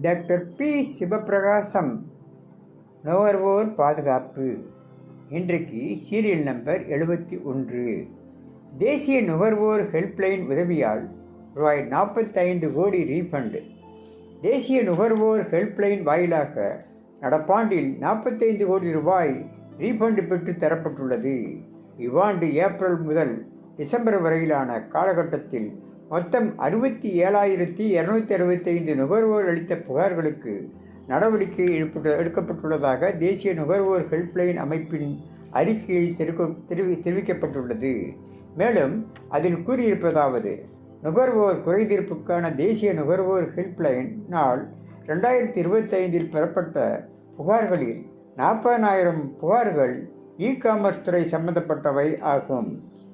Doctor B. Sivaprakasam. நுகர்வோர் பாதுகாப்பு. இன்றைக்கு சீரியல் நம்பர் 71. தேசிய நுகர்வோர் ஹெல்ப்லைன் உதவியால் ரூபாய் 45 கோடி ரீஃபண்ட். தேசிய நுகர்வோர் ஹெல்ப்லைன் வாயிலாக நடப்பாண்டில் 45 கோடி ரூபாய் ரீஃபண்ட் பெற்று தரப்பட்டுள்ளது. இவ்வாண்டு ஏப்ரல் முதல் டிசம்பர் வரையிலான காலகட்டத்தில் மொத்தம் 67,265 நுகர்வோர் அளித்த புகார்களுக்கு நடவடிக்கை எடுக்கப்பட்டுள்ளதாக தேசிய நுகர்வோர் ஹெல்ப்லைன் அமைப்பின் அறிக்கையில் தெரிவிக்கப்பட்டுள்ளது. மேலும் அதில் கூறியிருப்பதாவது: நுகர்வோர் குறைதீர்ப்புக்கான தேசிய நுகர்வோர் ஹெல்ப்லைன் நாள் 2025 பெறப்பட்ட புகார்களில் 40,000 புகார்கள் இ-காமர்ஸ் துறை சம்பந்தப்பட்டவை ஆகும்.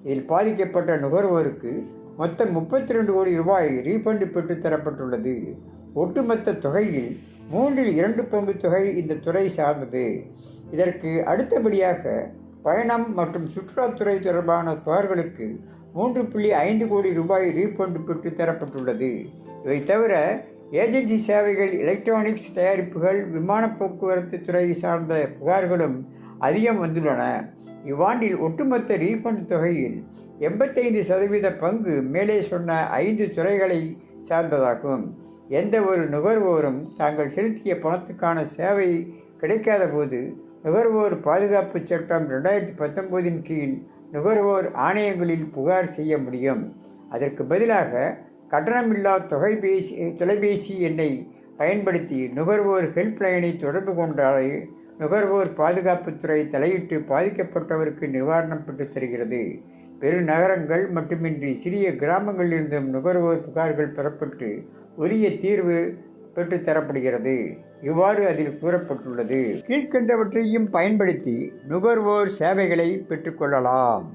இதில் பாதிக்கப்பட்ட நுகர்வோருக்கு மொத்தம் 32 கோடி ரூபாய் ரீஃபண்ட் பெற்று தரப்பட்டுள்ளது. ஒட்டுமொத்த தொகையில் 2/3 பங்கு தொகை இந்த துறை சார்ந்தது. இதற்கு அடுத்தபடியாக பயணம் மற்றும் சுற்றுலாத்துறை தொடர்பான புகார்களுக்கு 3.5 கோடி ரூபாய் ரீஃபண்ட் பெற்று தரப்பட்டுள்ளது. இவை தவிர ஏஜென்சி சேவைகள், எலக்ட்ரானிக்ஸ் தயாரிப்புகள், விமான போக்குவரத்து துறை சார்ந்த புகார்களும் அதிகம் வந்துள்ளன. இவ்வாண்டில் ஒட்டுமொத்த ரீஃபண்ட் தொகையில் 85% பங்கு மேலே சொன்ன 5 துறைகளை சார்ந்ததாகும். எந்த ஒரு நுகர்வோரும் தாங்கள் செலுத்திய பணத்துக்கான சேவை கிடைக்காத போது நுகர்வோர் பாதுகாப்பு சட்டம் 2019 கீழ் நுகர்வோர் ஆணையங்களில் புகார் செய்ய முடியும். அதற்கு பதிலாக கட்டணமில்லா தொலைபேசி எண்ணை பயன்படுத்தி நுகர்வோர் ஹெல்ப்லைனை தொடர்பு கொண்டாலே நுகர்வோர் பாதுகாப்புத்துறை தலையிட்டு பாதிக்கப்பட்டவருக்கு நிவாரணம் பெற்று தருகிறது. பெருநகரங்கள் மட்டுமின்றி சிறிய கிராமங்களிலிருந்தும் நுகர்வோர் புகார்கள் பெறப்பட்டு உரிய தீர்வு பெற்று தரப்படுகிறது. இவ்வாறு அதில் கூறப்பட்டுள்ளது. கீழ்கண்டவற்றையும் பயன்படுத்தி நுகர்வோர் சேவைகளை பெற்றுக்கொள்ளலாம்.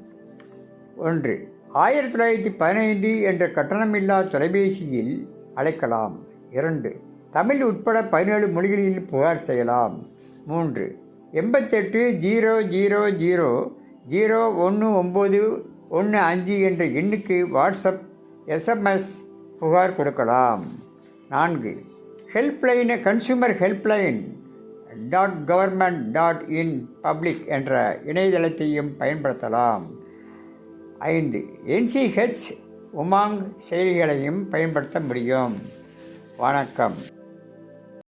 1. 1915 என்ற கட்டணமில்லா தொலைபேசியில் அழைக்கலாம். 2. தமிழ் உட்பட 17 மொழிகளில் புகார் செய்யலாம். 3. 8800001915 என்ற எண்ணுக்கு வாட்ஸ்அப், SMS புகார் கொடுக்கலாம். 4. Helpline consumer helpline .government.in public என்ற இணையதளத்தையும் பயன்படுத்தலாம். 5. NCH உமாங் செயலிகளையும் பயன்படுத்த முடியும். வணக்கம்.